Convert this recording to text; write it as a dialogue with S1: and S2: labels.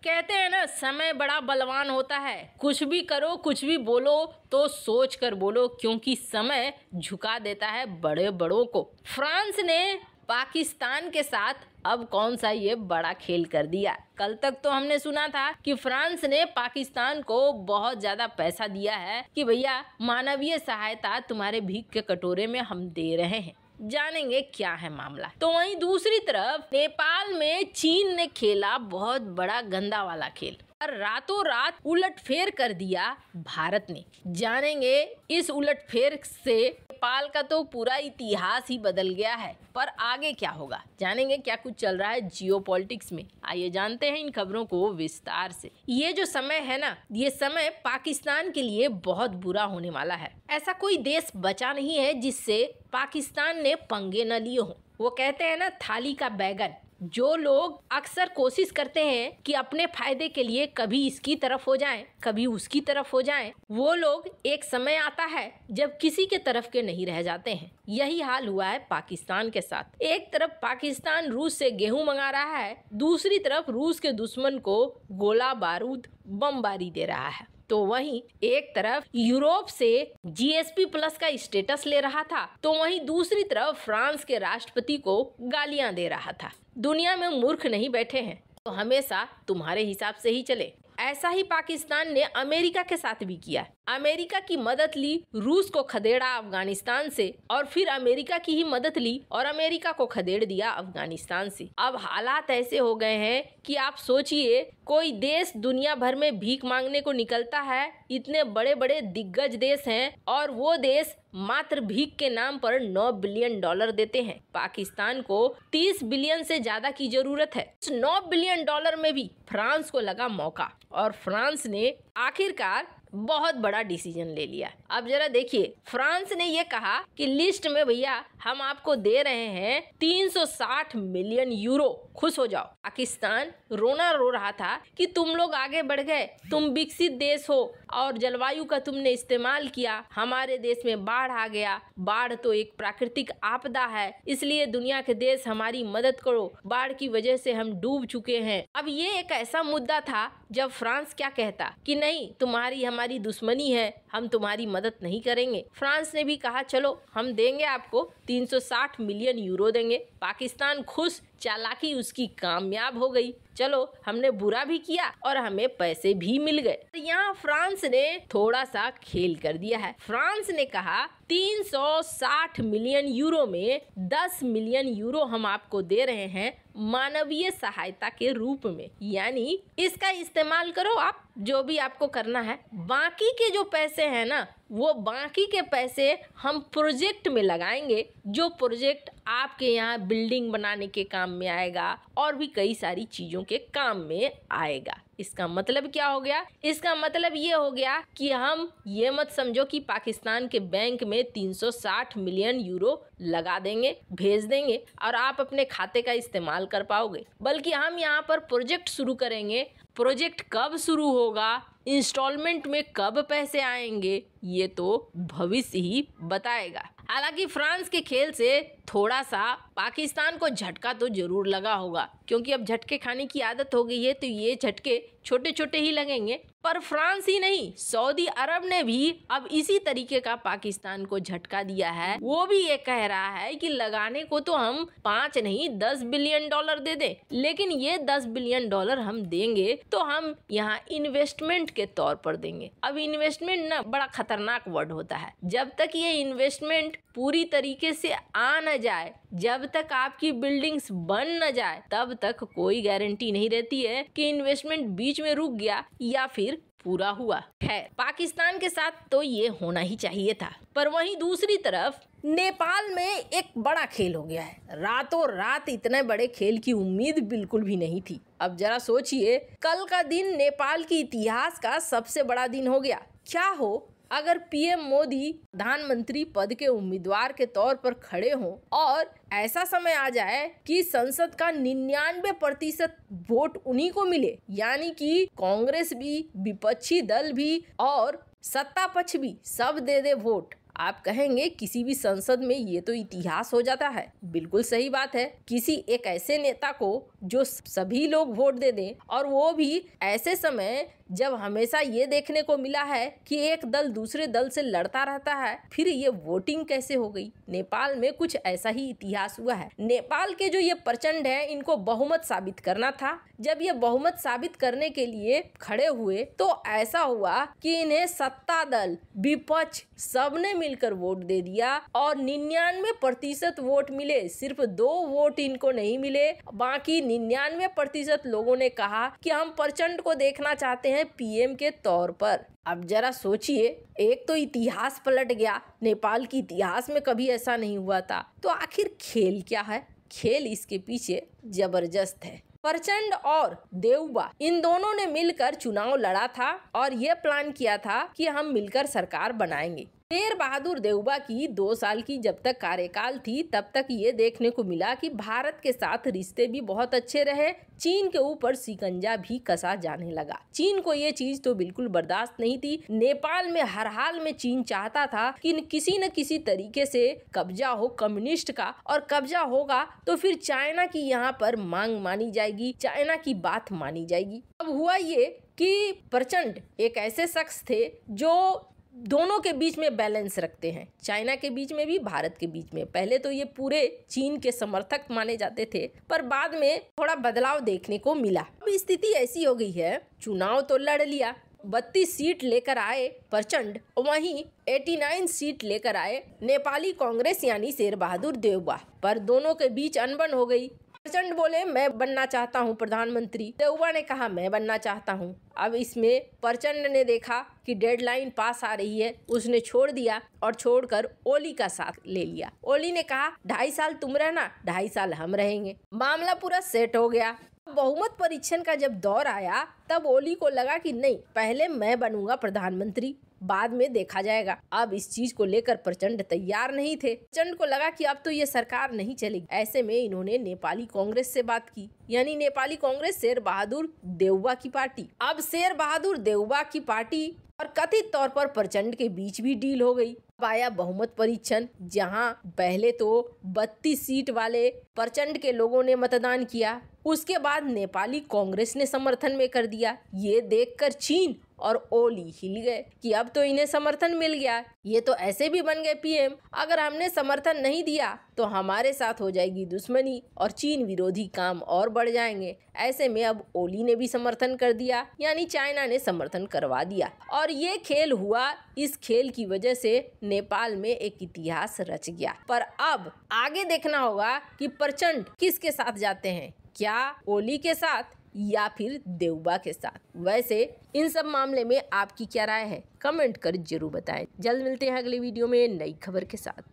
S1: कहते हैं ना, समय बड़ा बलवान होता है। कुछ भी करो, कुछ भी बोलो तो सोच कर बोलो, क्योंकि समय झुका देता है बड़े बड़ों को। फ्रांस ने पाकिस्तान के साथ अब कौन सा ये बड़ा खेल कर दिया। कल तक तो हमने सुना था कि फ्रांस ने पाकिस्तान को बहुत ज्यादा पैसा दिया है कि भैया मानवीय सहायता तुम्हारे भीख के कटोरे में हम दे रहे हैं। जानेंगे क्या है मामला। तो वहीं दूसरी तरफ नेपाल में चीन ने खेला बहुत बड़ा गंदा वाला खेल और रातों रात उलटफेर कर दिया भारत ने। जानेंगे इस उलटफेर से नेपाल का तो पूरा इतिहास ही बदल गया है, पर आगे क्या होगा। जानेंगे क्या कुछ चल रहा है जियोपॉलिटिक्स में। आइए जानते हैं इन खबरों को विस्तार से। ये जो समय है ना, ये समय पाकिस्तान के लिए बहुत बुरा होने वाला है। ऐसा कोई देश बचा नहीं है जिससे पाकिस्तान ने पंगे न लिए हों। वो कहते हैं ना, थाली का बैगन। जो लोग अक्सर कोशिश करते हैं कि अपने फायदे के लिए कभी इसकी तरफ हो जाएं, कभी उसकी तरफ हो जाएं, वो लोग एक समय आता है जब किसी के तरफ के नहीं रह जाते हैं। यही हाल हुआ है पाकिस्तान के साथ। एक तरफ पाकिस्तान रूस से गेहूं मंगा रहा है, दूसरी तरफ रूस के दुश्मन को गोला बारूद बमबारी दे रहा है। तो वहीं एक तरफ यूरोप से जीएसपी प्लस का स्टेटस ले रहा था, तो वहीं दूसरी तरफ फ्रांस के राष्ट्रपति को गालियां दे रहा था। दुनिया में मूर्ख नहीं बैठे हैं, तो हमेशा तुम्हारे हिसाब से ही चले। ऐसा ही पाकिस्तान ने अमेरिका के साथ भी किया। अमेरिका की मदद ली, रूस को खदेड़ा अफगानिस्तान से, और फिर अमेरिका की ही मदद ली और अमेरिका को खदेड़ दिया अफगानिस्तान से। अब हालात ऐसे हो गए हैं कि आप सोचिए, कोई देश दुनिया भर में भीख मांगने को निकलता है। इतने बड़े बड़े दिग्गज देश हैं और वो देश मात्र भीख के नाम पर 9 बिलियन डॉलर देते हैं। पाकिस्तान को 30 बिलियन से ज्यादा की जरूरत है। इस 9 बिलियन डॉलर में भी फ्रांस को लगा मौका और फ्रांस ने आखिरकार बहुत बड़ा डिसीजन ले लिया। अब जरा देखिए, फ्रांस ने ये कहा कि लिस्ट में भैया हम आपको दे रहे हैं 360 मिलियन यूरो, खुश हो जाओ। पाकिस्तान रोना रो रहा था कि तुम लोग आगे बढ़ गए, तुम विकसित देश हो और जलवायु का तुमने इस्तेमाल किया, हमारे देश में बाढ़ आ गया। बाढ़ तो एक प्राकृतिक आपदा है, इसलिए दुनिया के देश हमारी मदद करो, बाढ़ की वजह से हम डूब चुके हैं। अब ये एक ऐसा मुद्दा था जब फ्रांस क्या कहता कि नहीं, तुम्हारी हमारी दुश्मनी है, हम तुम्हारी मदद नहीं करेंगे। फ्रांस ने भी कहा चलो हम देंगे आपको 360 मिलियन यूरो देंगे। पाकिस्तान खुश, चालाकी उसकी कामयाब हो गई। चलो हमने बुरा भी किया और हमें पैसे भी मिल गए। यहाँ फ्रांस ने थोड़ा सा खेल कर दिया है। फ्रांस ने कहा 360 मिलियन यूरो में 10 मिलियन यूरो हम आपको दे रहे हैं मानवीय सहायता के रूप में, यानी इसका इस्तेमाल करो आप, जो भी आपको करना है। बाकी के जो पैसे हैं ना, वो बाकी के पैसे हम प्रोजेक्ट में लगाएंगे, जो प्रोजेक्ट आपके यहाँ बिल्डिंग बनाने के काम में आएगा और भी कई सारी चीजों के काम में आएगा। इसका मतलब क्या हो गया? इसका मतलब ये हो गया कि हम ये मत समझो कि पाकिस्तान के बैंक में 360 मिलियन यूरो लगा देंगे, भेज देंगे और आप अपने खाते का इस्तेमाल कर पाओगे, बल्कि हम यहाँ पर प्रोजेक्ट शुरू करेंगे। प्रोजेक्ट कब शुरू होगा, इंस्टॉलमेंट में कब पैसे आएंगे, ये तो भविष्य ही बताएगा। हालांकि फ्रांस के खेल से थोड़ा सा पाकिस्तान को झटका तो जरूर लगा होगा, क्योंकि अब झटके खाने की आदत हो गई है, तो ये झटके छोटे छोटे ही लगेंगे। पर फ्रांस ही नहीं, सऊदी अरब ने भी अब इसी तरीके का पाकिस्तान को झटका दिया है। वो भी ये कह रहा है कि लगाने को तो हम 5 नहीं 10 बिलियन डॉलर दे दें, लेकिन ये 10 बिलियन डॉलर हम देंगे तो हम यहाँ इन्वेस्टमेंट के तौर पर देंगे। अब इन्वेस्टमेंट ना बड़ा खतरनाक वर्ड होता है। जब तक ये इन्वेस्टमेंट पूरी तरीके से आ न जाए, जब तक आपकी बिल्डिंग्स बन न जाए, तब तक कोई गारंटी नहीं रहती है कि इन्वेस्टमेंट बीच में रुक गया या फिर पूरा हुआ। खैर, पाकिस्तान के साथ तो ये होना ही चाहिए था। पर वहीं दूसरी तरफ नेपाल में एक बड़ा खेल हो गया है। रातों रात इतने बड़े खेल की उम्मीद बिल्कुल भी नहीं थी। अब जरा सोचिए, कल का दिन नेपाल के इतिहास का सबसे बड़ा दिन हो गया। क्या हो अगर पीएम मोदी प्रधानमंत्री पद के उम्मीदवार के तौर पर खड़े हों और ऐसा समय आ जाए कि संसद का 99% वोट उन्हीं को मिले, यानी कि कांग्रेस भी, विपक्षी दल भी और सत्ता पक्ष भी सब दे दे वोट। आप कहेंगे किसी भी संसद में ये तो इतिहास हो जाता है। बिल्कुल सही बात है। किसी एक ऐसे नेता को जो सभी लोग वोट दे दें, और वो भी ऐसे समय जब हमेशा ये देखने को मिला है कि एक दल दूसरे दल से लड़ता रहता है, फिर ये वोटिंग कैसे हो गई। नेपाल में कुछ ऐसा ही इतिहास हुआ है। नेपाल के जो ये प्रचंड है, इनको बहुमत साबित करना था। जब ये बहुमत साबित करने के लिए खड़े हुए तो ऐसा हुआ कि इन्हें सत्ता दल, विपक्ष सबने मिलकर वोट दे दिया और 99% वोट मिले। सिर्फ 2 वोट इनको नहीं मिले, बाकी 99% लोगों ने कहा कि हम प्रचंड को देखना चाहते हैं पीएम के तौर पर। अब जरा सोचिए, एक तो इतिहास पलट गया। नेपाल के इतिहास में कभी ऐसा नहीं हुआ था। तो आखिर खेल क्या है? खेल इसके पीछे जबरदस्त है। प्रचंड और देउबा इन दोनों ने मिलकर चुनाव लड़ा था और ये प्लान किया था कि हम मिलकर सरकार बनाएंगे। शेर बहादुर देउबा की 2 साल की जब तक कार्यकाल थी, तब तक ये देखने को मिला कि भारत के साथ रिश्ते भी बहुत अच्छे रहे। चीन के ऊपर शिकंजा भी कसा जाने लगा। चीन को ये चीज तो बिल्कुल बर्दाश्त नहीं थी। नेपाल में हर हाल में चीन चाहता था कि किसी न किसी तरीके से कब्जा हो कम्युनिस्ट का, और कब्जा होगा तो फिर चाइना की यहाँ पर मांग मानी जाएगी, चाइना की बात मानी जाएगी। अब हुआ ये कि प्रचंड एक ऐसे शख्स थे जो दोनों के बीच में बैलेंस रखते हैं, चाइना के बीच में भी, भारत के बीच में। पहले तो ये पूरे चीन के समर्थक माने जाते थे, पर बाद में थोड़ा बदलाव देखने को मिला। अब स्थिति ऐसी हो गई है, चुनाव तो लड़ लिया, 32 सीट लेकर आए प्रचंड, वहीं 89 सीट लेकर आए नेपाली कांग्रेस यानी शेर बहादुर देउबा, पर दोनों के बीच अनबन हो गई। प्रचंड बोले मैं बनना चाहता हूं प्रधानमंत्री, देउबा ने कहा मैं बनना चाहता हूं। अब इसमें प्रचंड ने देखा कि डेडलाइन पास आ रही है, उसने छोड़ दिया और छोड़कर ओली का साथ ले लिया। ओली ने कहा 2.5 साल तुम रहना, 2.5 साल हम रहेंगे। मामला पूरा सेट हो गया। बहुमत परीक्षण का जब दौर आया तब ओली को लगा कि नहीं, पहले मैं बनूंगा प्रधानमंत्री, बाद में देखा जाएगा। अब इस चीज को लेकर प्रचंड तैयार नहीं थे। प्रचंड को लगा कि अब तो ये सरकार नहीं चलेगी। ऐसे में इन्होंने नेपाली कांग्रेस से बात की, यानी नेपाली कांग्रेस शेर बहादुर देउबा की पार्टी। अब शेर बहादुर देउबा की पार्टी और कथित तौर पर प्रचंड के बीच भी डील हो गई। अब आया बहुमत परीक्षण, जहां पहले तो 32 सीट वाले प्रचंड के लोगों ने मतदान किया, उसके बाद नेपाली कांग्रेस ने समर्थन में कर दिया। ये देखकर चीन और ओली हिल गए कि अब तो इन्हें समर्थन मिल गया, ये तो ऐसे भी बन गए पीएम। अगर हमने समर्थन नहीं दिया तो हमारे साथ हो जाएगी दुश्मनी और चीन विरोधी काम और बढ़ जाएंगे। ऐसे में अब ओली ने भी समर्थन कर दिया, यानी चाइना ने समर्थन करवा दिया, और ये खेल हुआ। इस खेल की वजह से नेपाल में एक इतिहास रच गया। पर अब आगे देखना होगा कि प्रचंड किसके साथ जाते हैं, क्या ओली के साथ या फिर देउबा के साथ। वैसे इन सब मामले में आपकी क्या राय है, कमेंट कर जरूर बताएं। जल्द मिलते हैं अगले वीडियो में नई खबर के साथ।